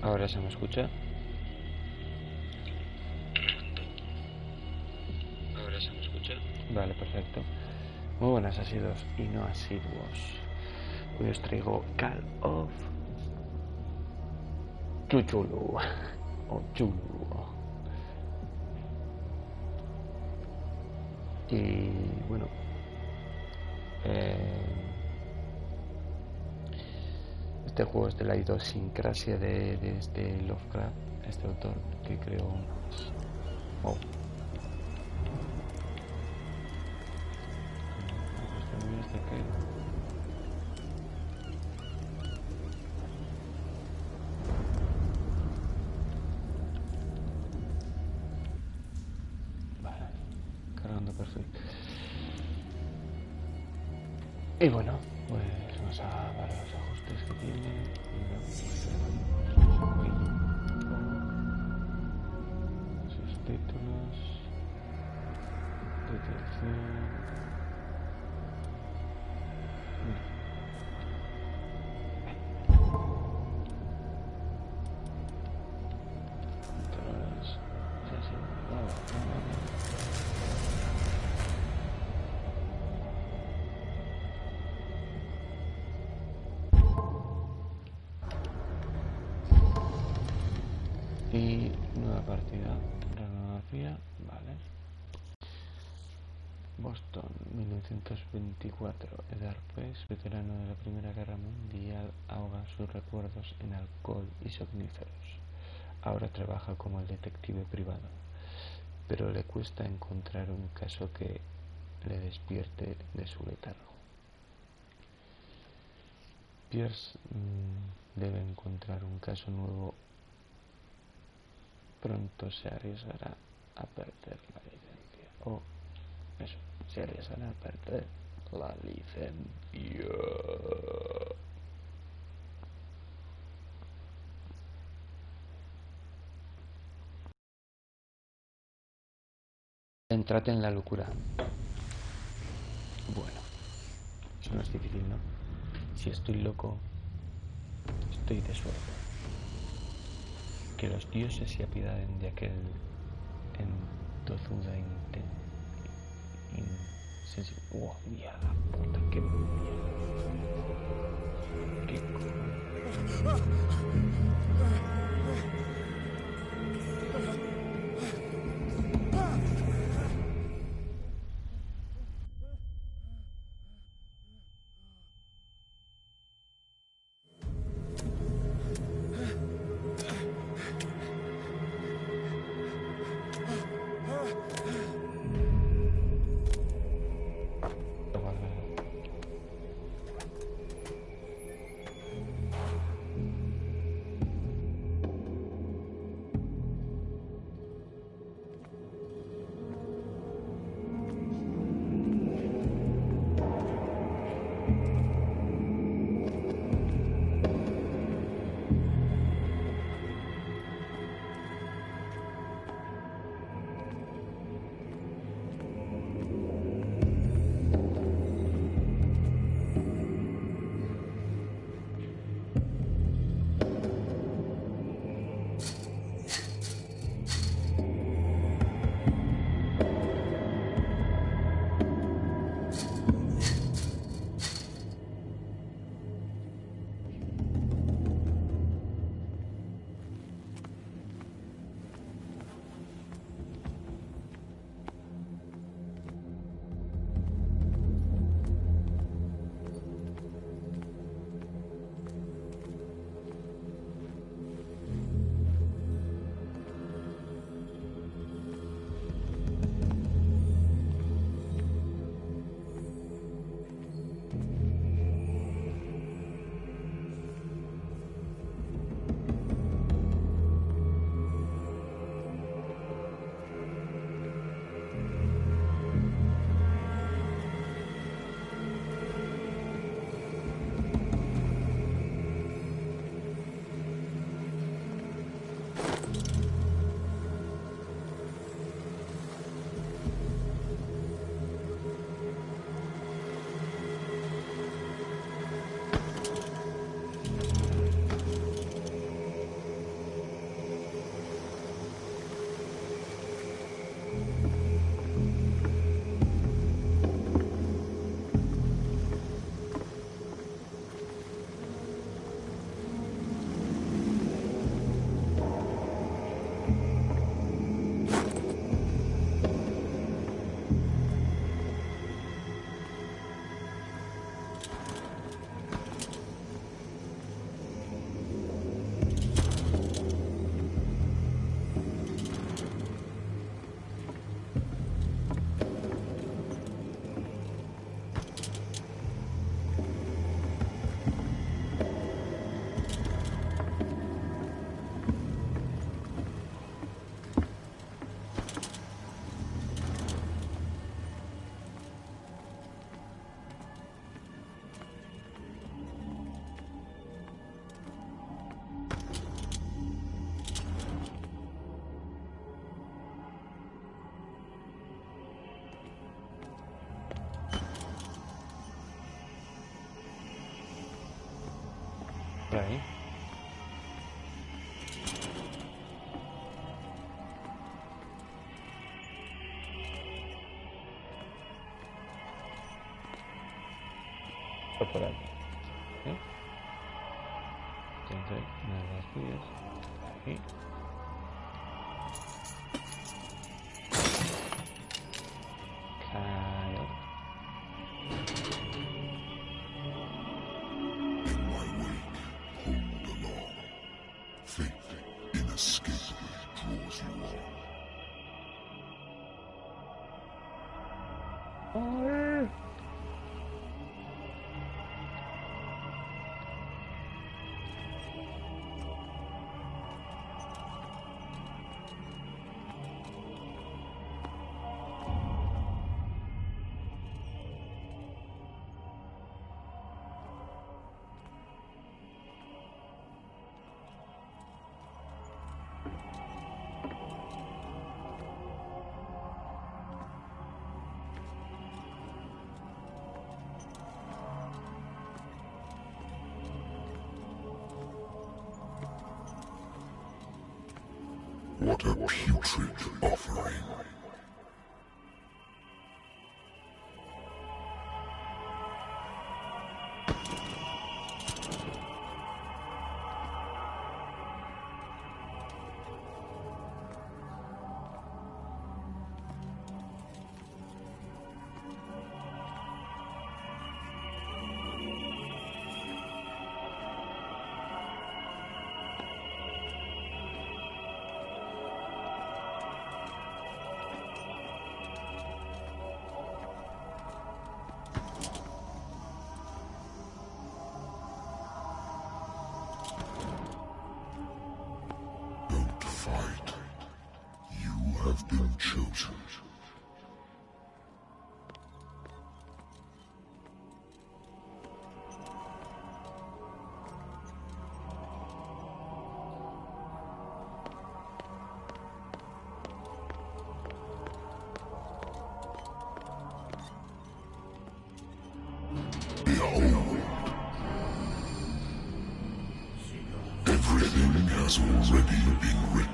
Ahora se me escucha. Ahora se me escucha. Vale, perfecto. Muy buenas asiduos y no asiduos. Hoy os traigo Call of Cthulhu o Cthulhu. Y bueno, este juego es de la idiosincrasia de este Lovecraft, este autor que creó wow. Vale, cargando perfil. Y bueno, pues vamos a ver los ajustes que tiene. Sus títulos, detección. Y nueva partida, renografía, vale. Boston, 1924. Edgar Pease, veterano de la Primera Guerra Mundial, ahoga sus recuerdos en alcohol y somníferos. Ahora trabaja como el detective privado, pero le cuesta encontrar un caso que le despierte de su letargo. Pierce debe encontrar un caso nuevo. Pronto se arriesgará a perder la licencia. O eso, se arriesgará a perder la licencia. Entrate en la locura. Bueno, eso no es difícil, ¿no? Si estoy loco, estoy de suerte. Que los dioses se apiaden de aquel entozuda insensible. ¡Oh, mierda! ¡Puta, qué mierda! ¡Qué Por ahí. O por aquí. ¿Eh? Entonces, una de las vías. Aquí. Claro. What a putrid offering. Have been chosen. Behold, everything has already been written.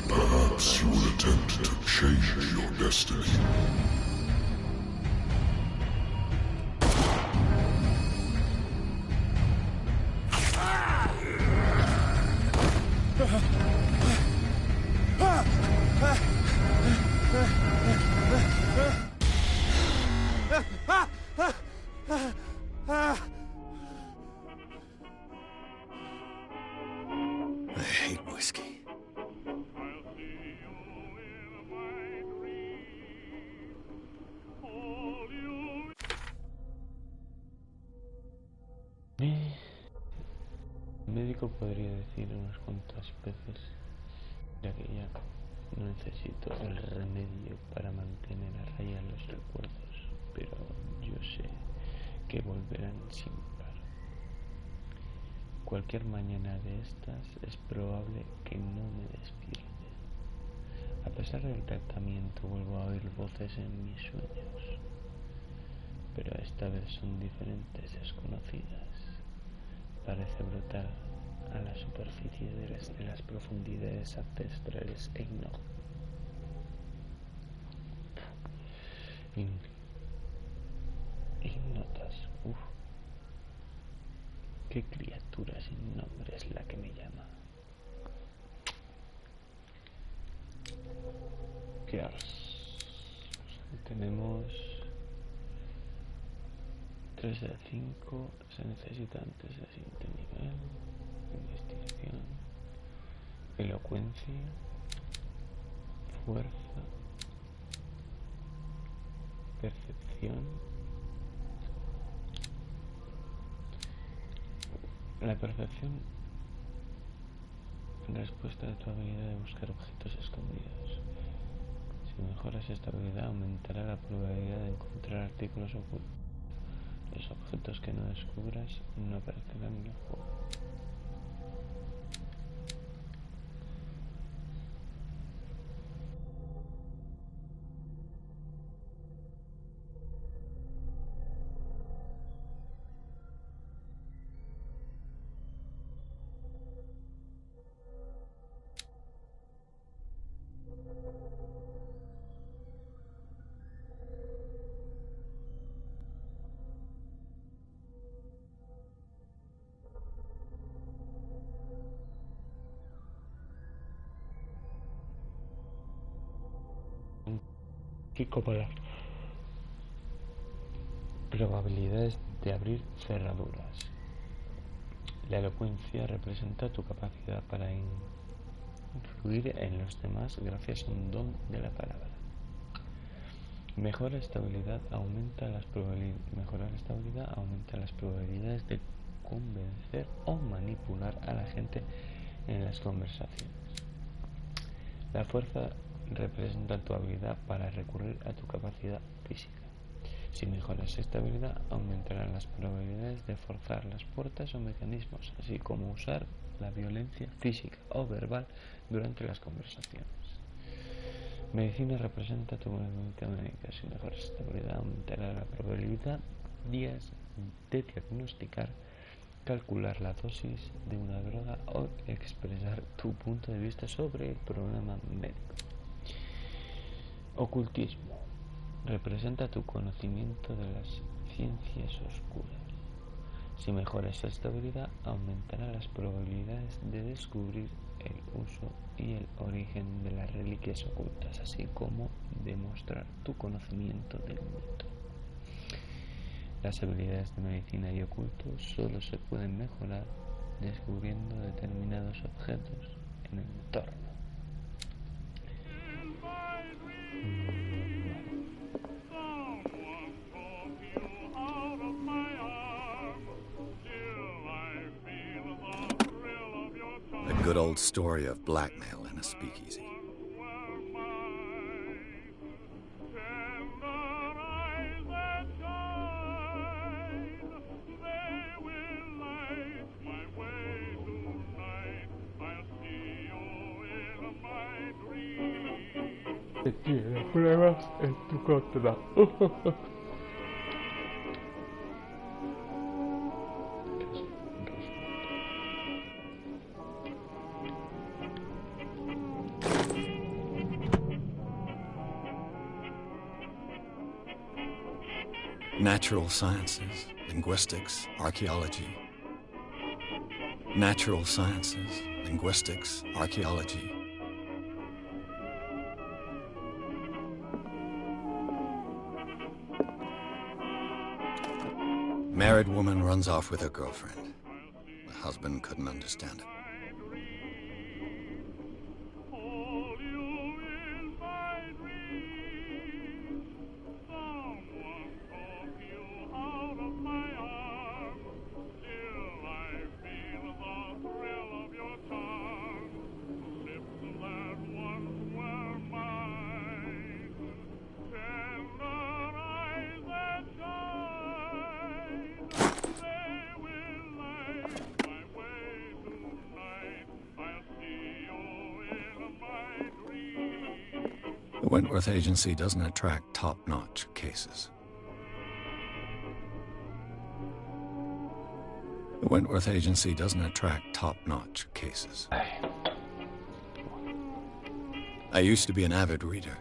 Perhaps you will attempt to change your destiny. I hate whiskey. El médico podría decir unas cuantas veces, ya que ya no necesito el remedio para mantener a raya los recuerdos, pero yo sé que volverán sin par. Cualquier mañana de estas es probable que no me despierte. A pesar del tratamiento vuelvo a oír voces en mis sueños, pero esta vez son diferentes, desconocidas. Parece brotar a la superficie de las profundidades ancestrales e ignotas. Qué criatura sin nombre es la que me llama. ¿Qué tenemos 3 de 5, se necesita antes del siguiente nivel. Investigación, elocuencia, fuerza, percepción. La percepción en respuesta a tu habilidad de buscar objetos escondidos. Si mejoras esta habilidad aumentará la probabilidad de encontrar artículos ocultos. Los objetos que no descubras no aparecerán en el juego. como las probabilidades de abrir cerraduras. La elocuencia representa tu capacidad para influir en los demás gracias a un don de la palabra. Mejorar la estabilidad aumenta las probabilidades de convencer o manipular a la gente en las conversaciones. La fuerza representa tu habilidad para recurrir a tu capacidad física. Si mejoras estabilidad, aumentarán las probabilidades de forzar las puertas o mecanismos, así como usar la violencia física o verbal durante las conversaciones. Medicina representa tu movimiento médica. Si mejoras estabilidad, aumentará la probabilidad de diagnosticar, calcular la dosis de una droga o expresar tu punto de vista sobre el problema médico. Ocultismo representa tu conocimiento de las ciencias oscuras. Si mejoras esta estabilidad, aumentarán las probabilidades de descubrir el uso y el origen de las reliquias ocultas, así como demostrar tu conocimiento del mundo. Las habilidades de medicina y oculto solo se pueden mejorar descubriendo determinados objetos en el entorno. A good old story of blackmail in a speakeasy. Tiene pruebas en tu contra. Natural sciences, linguistics, archaeology. Natural sciences, linguistics, archaeology. Married woman runs off with her girlfriend. The husband couldn't understand it. The Wentworth Agency doesn't attract top-notch cases. The Wentworth Agency doesn't attract top-notch cases. I used to be an avid reader.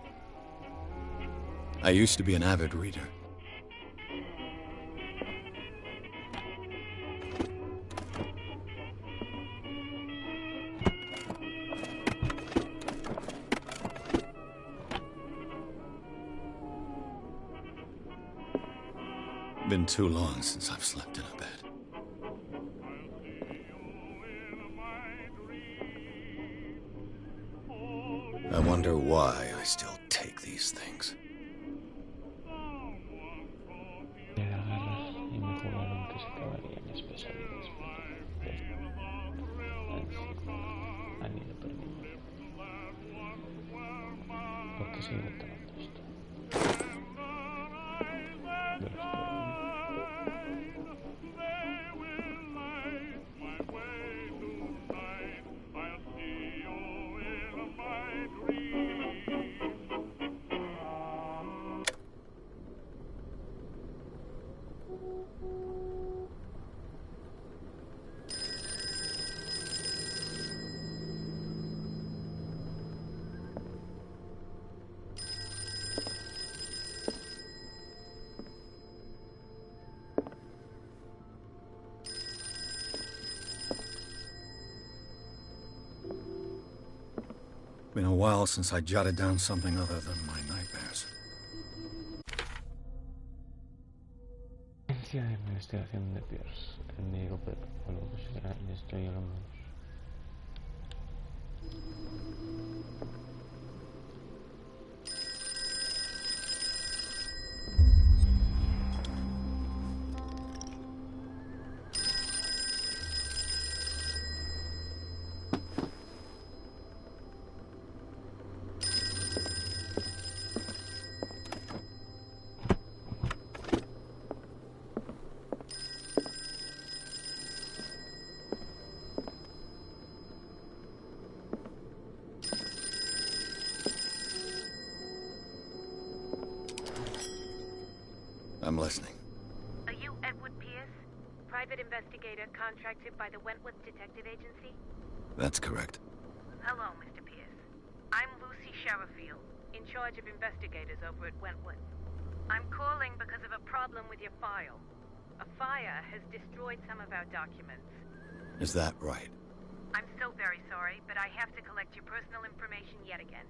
I used to be an avid reader. Been too long since I've slept in a bed. I wonder why I still take these things. Me da garras y me jugaron que se acabarían las pesadillas. Han ido perdiendo. ¿Por qué sigo tomando esto? De los Been a while since I jotted down something other than my nightmares. Policía de investigación de Pierce. El médico protocolo que será destruye los muros. I'm listening. Are you Edward Pierce, private investigator contracted by the Wentworth Detective Agency? That's correct. Hello, Mr. Pierce. I'm Lucy Sherifield, in charge of investigators over at Wentworth. I'm calling because of a problem with your file. A fire has destroyed some of our documents. Is that right? I'm so very sorry, but I have to collect your personal information yet again.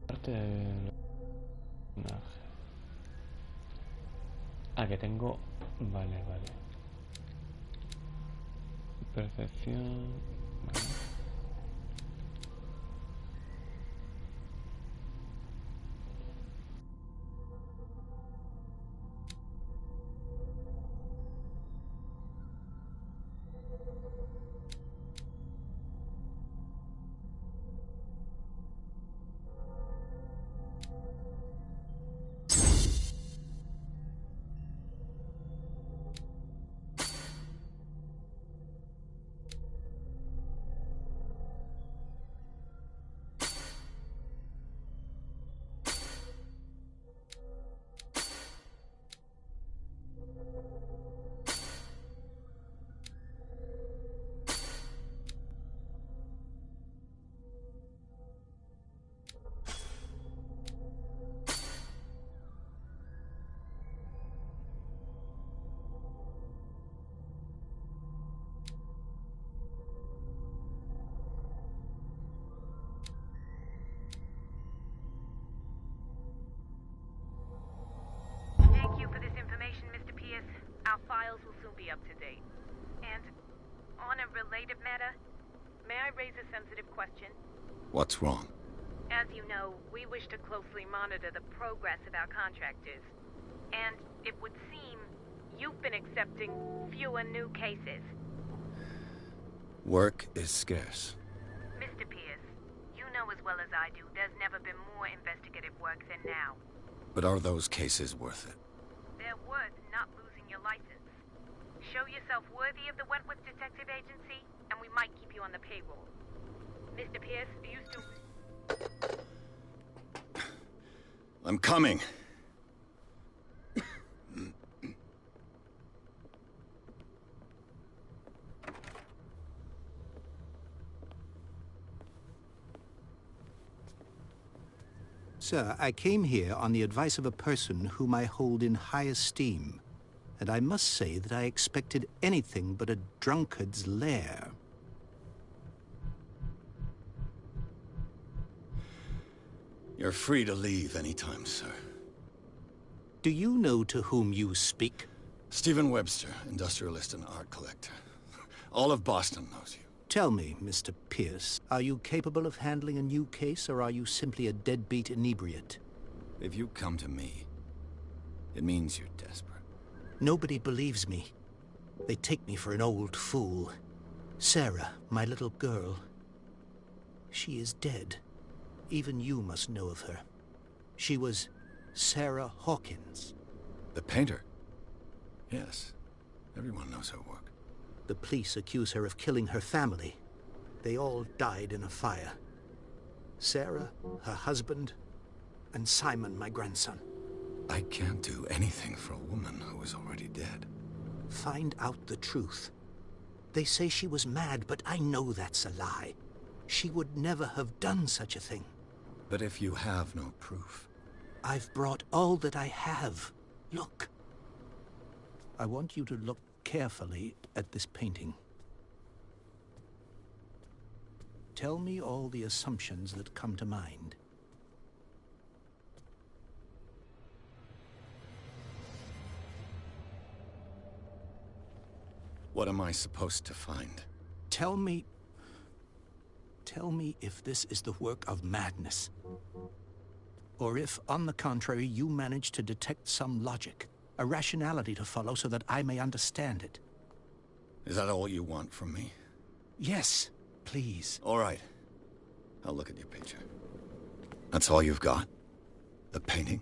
Parte del... Ah, que tengo... Vale. Percepción... Vale. Thank you for this information, Mr. Pierce. Our files will soon be up to date. And on a related matter, may I raise a sensitive question? What's wrong? As you know, we wish to closely monitor the progress of our contractors. And it would seem you've been accepting fewer new cases. Work is scarce. Mr. Pierce, you know as well as I do there's never been more investigative work than now. But are those cases worth it? They're worth not losing your license. Show yourself worthy of the Wentworth Detective Agency, and we might keep you on the payroll. Mr. Pierce, are you still... I'm coming. Sir, I came here on the advice of a person whom I hold in high esteem, and I must say that I expected anything but a drunkard's lair. You're free to leave anytime, sir. Do you know to whom you speak? Stephen Webster, industrialist and art collector. All of Boston knows you. Tell me, Mr. Pierce, are you capable of handling a new case, or are you simply a deadbeat inebriate? If you come to me, it means you're desperate. Nobody believes me. They take me for an old fool. Sarah, my little girl, she is dead. Even you must know of her. She was Sarah Hawkins. The painter? Yes. Everyone knows her work. The police accuse her of killing her family. They all died in a fire. Sarah, her husband, and Simon, my grandson. I can't do anything for a woman who is already dead. Find out the truth. They say she was mad, but I know that's a lie. She would never have done such a thing. But if you have no proof... I've brought all that I have. Look. I want you to look carefully at this painting. Tell me all the assumptions that come to mind. What am I supposed to find? Tell me if this is the work of madness. Or if, on the contrary, you manage to detect some logic, a rationality to follow so that I may understand it. Is that all you want from me? Yes, please. All right. I'll look at your picture. That's all you've got? The painting?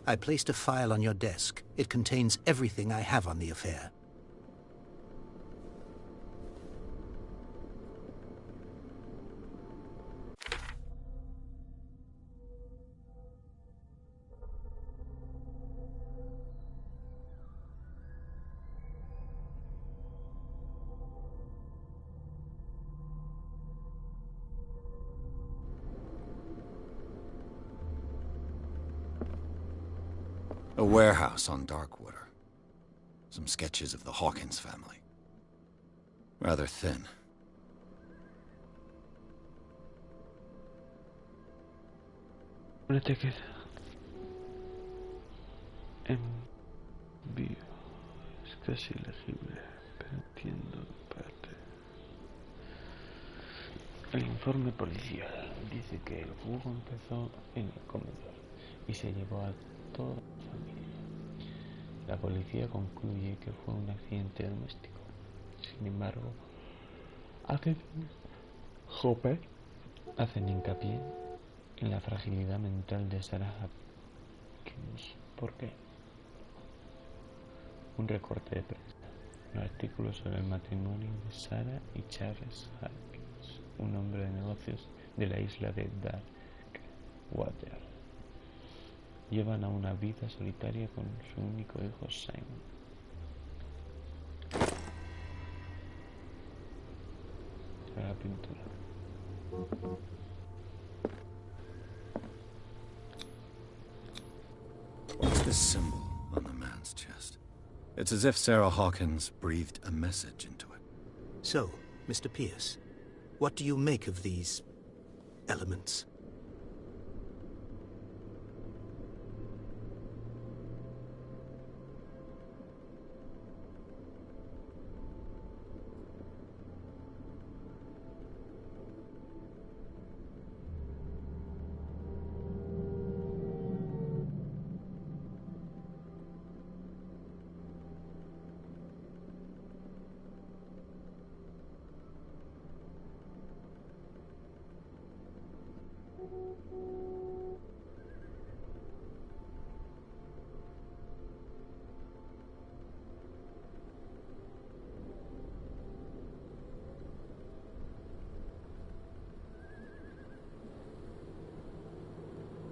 I placed a file on your desk. It contains everything I have on the affair. A warehouse on Darkwater. Some sketches of the Hawkins family. Rather thin. No te queda. Envío. Es casi legible, pero entiendo parte. El informe policial dice que el juego empezó en el comedor y se llevó a toda la familia. La policía concluye que fue un accidente doméstico. Sin embargo, hacen hincapié en la fragilidad mental de Sarah Hopkins. ¿Por qué? Un recorte de prensa. Un artículo sobre el matrimonio de Sarah y Charles Hopkins, un hombre de negocios de la isla de Darkwater. Llevan a una vida solitaria con su único hijo Simon. La pintura. What's this symbol on the man's chest? It's as if Sarah Hawkins breathed a message into it. So, Mr. Pierce, what do you make of these elements?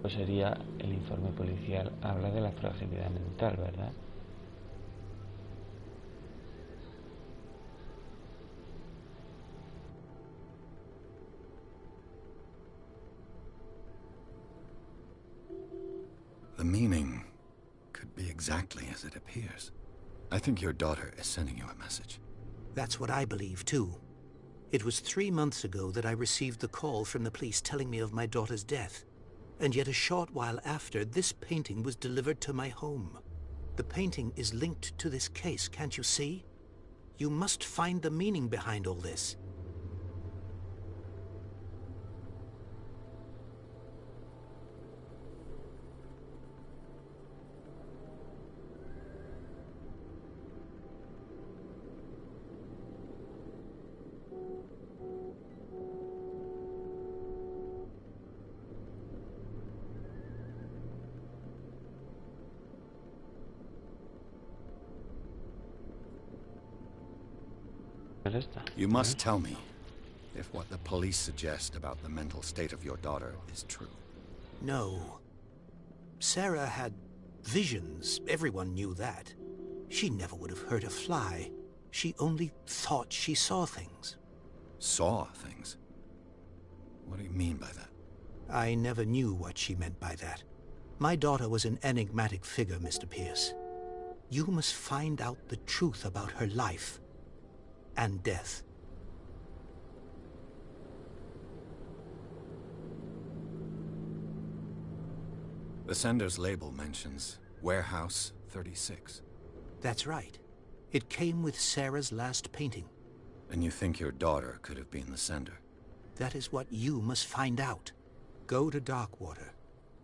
Pues sería el informe policial, habla de la fragilidad mental, ¿verdad? The meaning could be exactly as it appears. I think your daughter is sending you a message. That's what I believe, too. It was 3 months ago that I received the call from the police telling me of my daughter's death. And yet a short while after, this painting was delivered to my home. The painting is linked to this case, can't you see? You must find the meaning behind all this. You must tell me if what the police suggest about the mental state of your daughter is true. No. Sarah had visions. Everyone knew that. She never would have hurt a fly. She only thought she saw things. Saw things? What do you mean by that? I never knew what she meant by that. My daughter was an enigmatic figure, Mr. Pierce. You must find out the truth about her life and death. The sender's label mentions Warehouse 36. That's right. It came with Sarah's last painting. And you think your daughter could have been the sender? That is what you must find out. Go to Darkwater.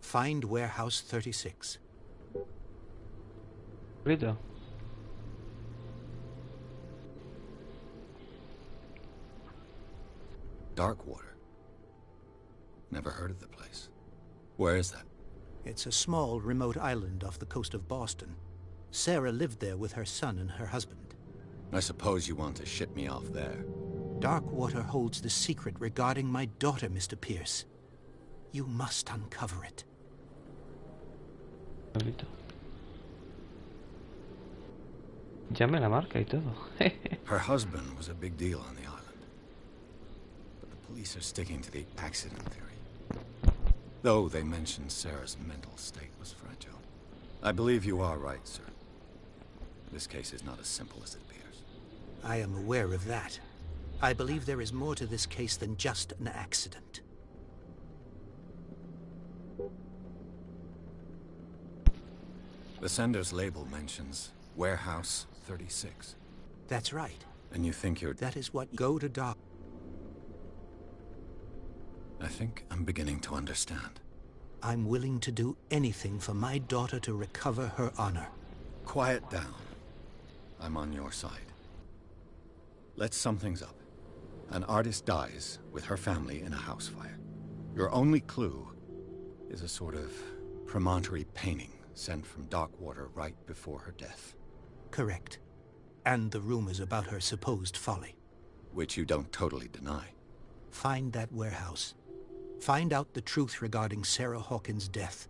Find Warehouse 36. Rito. Darkwater? Never heard of the place. Where is that? It's a small, remote island off the coast of Boston. Sarah lived there with her son and her husband. I suppose you want to ship me off there. Darkwater holds the secret regarding my daughter, Mr. Pierce. You must uncover it. Rito. Ya me la marca y todo. Her husband was a big deal on the island. But the police are sticking to the accident theory. Though they mentioned Sarah's mental state was fragile. I believe you are right, sir. This case is not as simple as it appears. I am aware of that. I believe there is more to this case than just an accident. The sender's label mentions Warehouse 36. That's right. And you think you're... That is what go to Dark... I think I'm beginning to understand. I'm willing to do anything for my daughter to recover her honor. Quiet down. I'm on your side. Let's sum things up. An artist dies with her family in a house fire. Your only clue is a sort of promontory painting sent from Darkwater right before her death. Correct. And the rumors about her supposed folly. Which you don't totally deny. Find that warehouse. Find out the truth regarding Sarah Hawkins' death.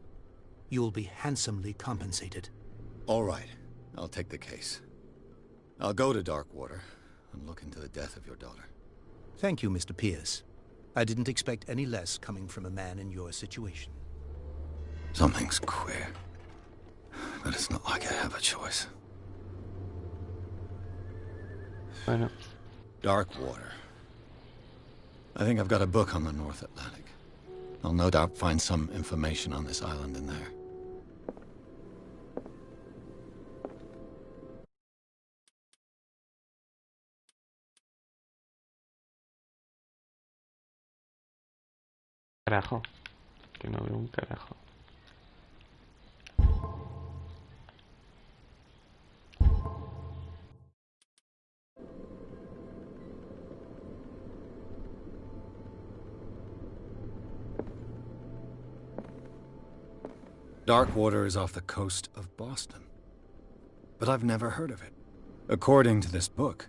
You'll be handsomely compensated. All right. I'll take the case. I'll go to Darkwater and look into the death of your daughter. Thank you, Mr. Pierce. I didn't expect any less coming from a man in your situation. Something's queer. But it's not like I have a choice. Bueno. Darkwater. I think I've got a book on the North Atlantic. I'll no doubt find some information on this island in there. Carajo. Que no veo un carajo. Darkwater is off the coast of Boston. But I've never heard of it. According to this book,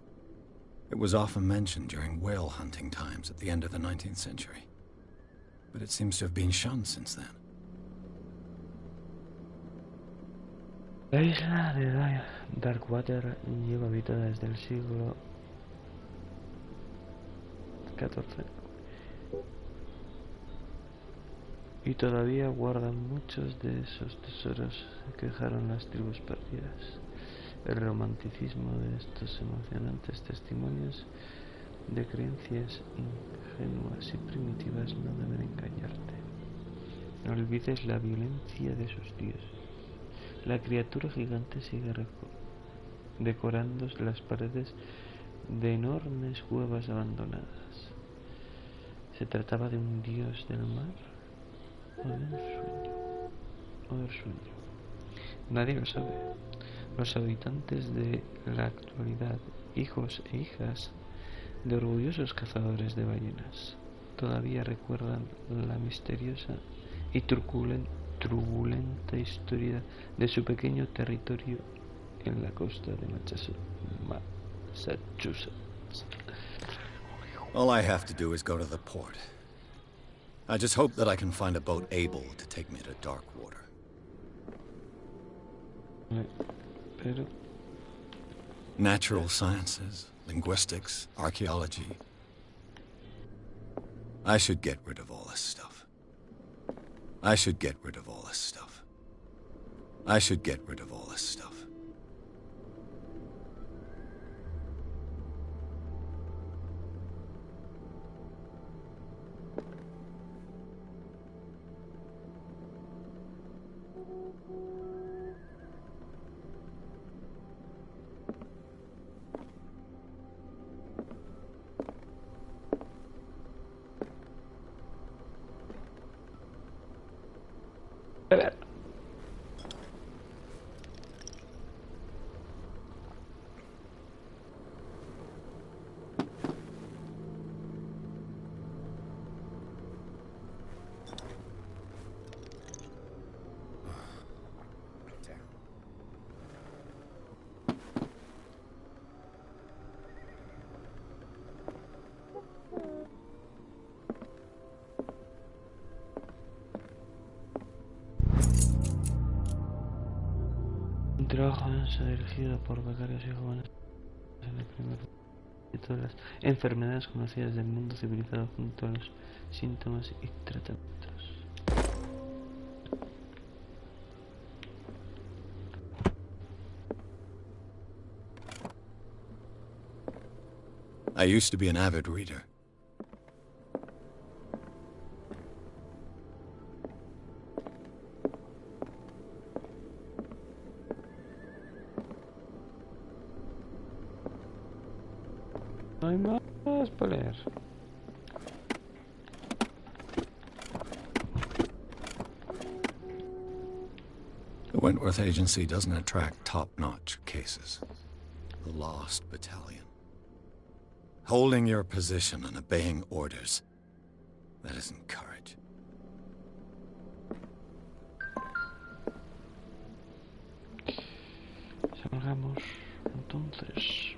it was often mentioned during whale hunting times at the end of the 19th century. But it seems to have been shunned since then. La isla de Darkwater lleva habitada desde el siglo XIV y todavía guardan muchos de esos tesoros que dejaron las tribus perdidas. El romanticismo de estos emocionantes testimonios de creencias ingenuas y primitivas no deben engañarte. No olvides la violencia de sus dioses. La criatura gigante sigue decorando las paredes de enormes cuevas abandonadas. ¿Se trataba de un dios del mar o de un sueño? ¿O del sueño? Nadie lo sabe. Los habitantes de la actualidad, hijos e hijas de orgullosos cazadores de ballenas, todavía recuerdan la misteriosa y turbulenta historia de su pequeño territorio en la costa de Massachusetts. All I have to do is go to the port. I just hope that I can find a boat able to take me to Darkwater. Pero... Natural sciences, linguistics, archaeology. I should get rid of all this stuff. I should get rid of all this stuff. I should get rid of all this stuff. trabajo denso dirigido por becarios y jóvenes en el primer de todas las enfermedades conocidas del mundo civilizado junto a los síntomas y tratamientos. I used to be an avid reader. No hay más para leer. The Wentworth Agency doesn't attract top-notch cases. The Lost Battalion. Holding your position and obeying orders. That isn't courage. Salgamos entonces.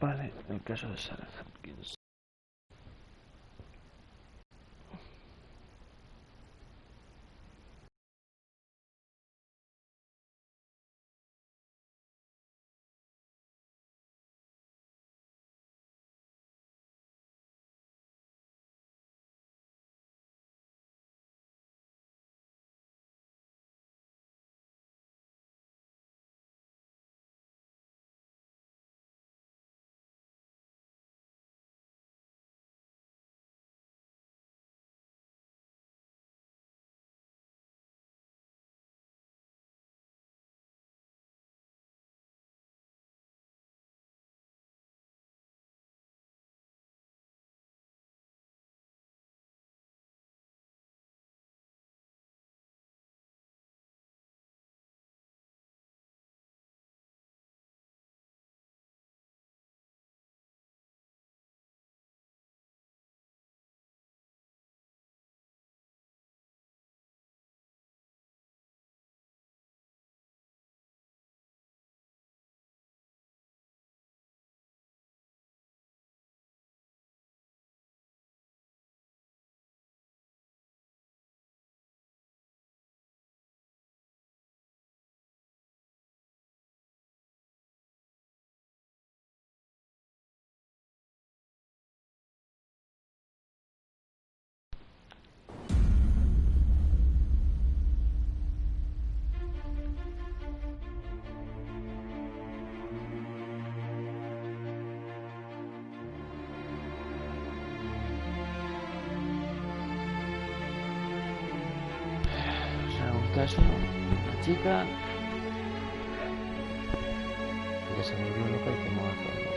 Vale, el caso de Sarah Hopkins. Caso, una chica que se volvió loca y quemó a todos.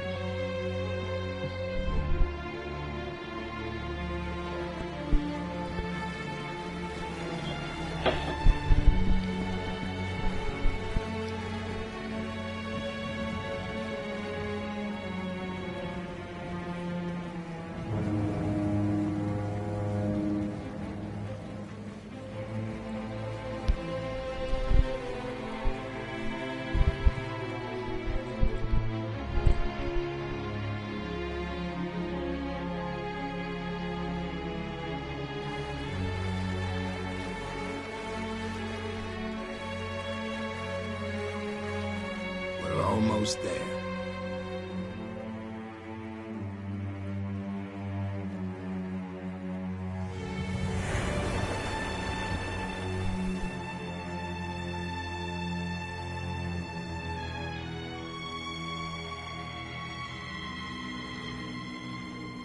Almost there.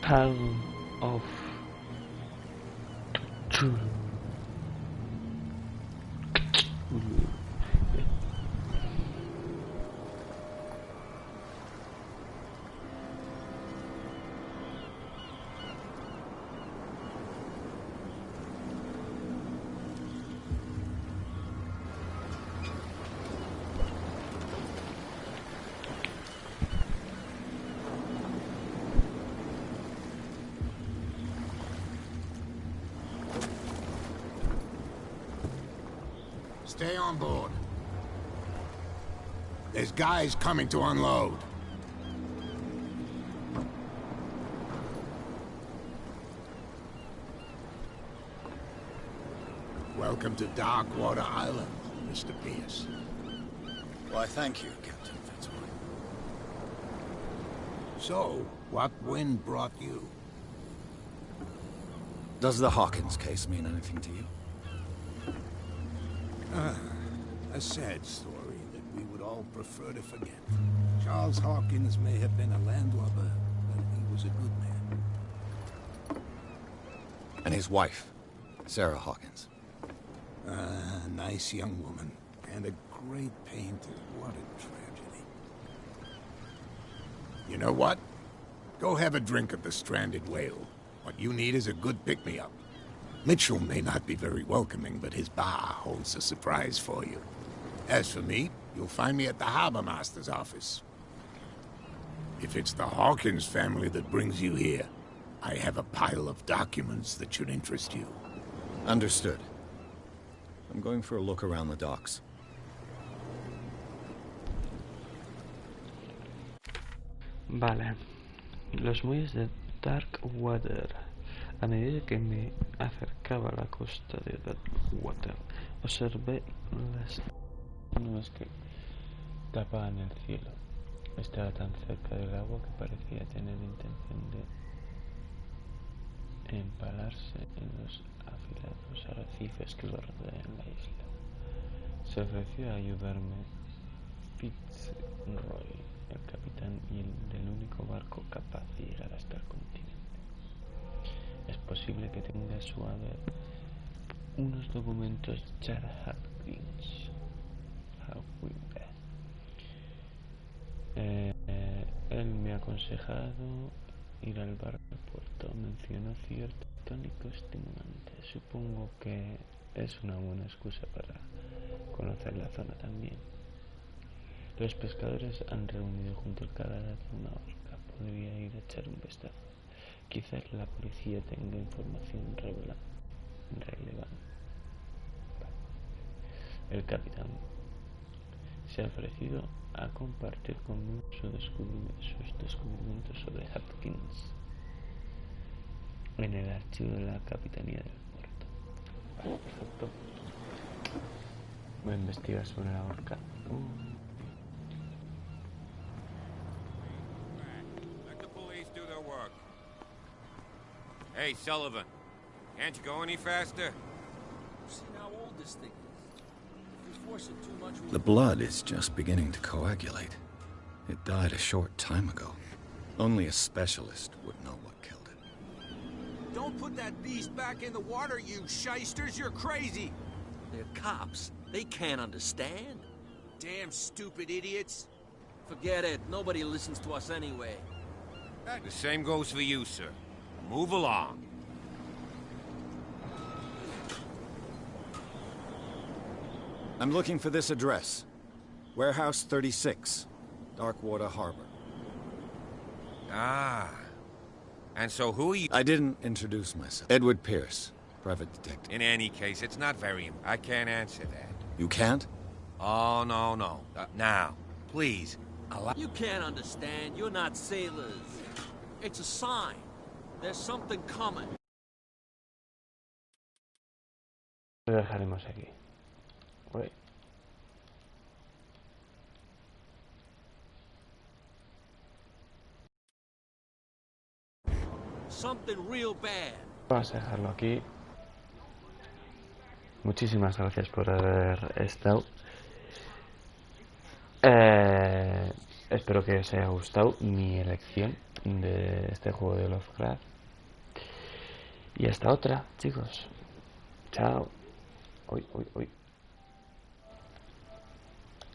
Call of Cthulhu. Stay on board. There's guys coming to unload. Welcome to Darkwater Island, Mr. Pierce. Why, thank you, Captain Fitzroy. So, what wind brought you? Does the Hawkins case mean anything to you? A sad story that we would all prefer to forget. Charles Hawkins may have been a landlubber, but he was a good man. And his wife, Sarah Hawkins. A nice young woman, and a great painter. What a tragedy. You know what? Go have a drink at the Stranded Whale. What you need is a good pick-me-up. Mitchell may not be very welcoming, but his bar holds a surprise for you. As for me, you'll find me at the Harbor Master's office. If it's the Hawkins family that brings you here, I have a pile of documents that should interest you. Understood. I'm going for a look around the docks. Vale. Los muelles de Darkwater. A medida que me acercaba a la costa de Darkwater, observé las nubes que tapaban el cielo. Estaba tan cerca del agua que parecía tener intención de empalarse en los afilados arrecifes que lo rodean la isla. Se ofreció a ayudarme Fitzroy, el capitán y el único barco capaz de llegar hasta el continente. Es posible que tenga a su haber unos documentos de Charles Hopkins. Él me ha aconsejado ir al bar del puerto. Mencionó cierto tónico estimulante. Supongo que es una buena excusa para conocer la zona también. Los pescadores han reunido junto al cadáver de una orca. Podría ir a echar un vistazo. Quizás la policía tenga información relevante. El capitán se ha ofrecido a compartir conmigo sus descubrimientos sobre Hopkins en el archivo de la capitanía del puerto. Vale, perfecto. Voy a investigar sobre la orca. Let the police do their work. Hey, Sullivan, can't you go any faster? See how old this thing is. If we force it too much, The blood is just beginning to coagulate. It died a short time ago. Only a specialist would know what killed it. don't put that beast back in the water, you shysters. You're crazy. They're cops. They can't understand. Damn stupid idiots. Forget it. Nobody listens to us anyway. The same goes for you, sir. Move along. I'm looking for this address. Warehouse 36, Darkwater Harbor. Ah. And so who are you? I didn't introduce myself. Edward Pierce, private detective. In any case, it's not very... I can't answer that. You can't? Oh, no. Now, please, allow... You can't understand. You're not sailors. It's a sign. There's something coming. Lo dejaremos aquí. Uy. Something real bad. Vamos a dejarlo aquí. Muchísimas gracias por haber estado. Espero que os haya gustado mi elección de este juego de Lovecraft. Y hasta otra, chicos. Chao. Uy.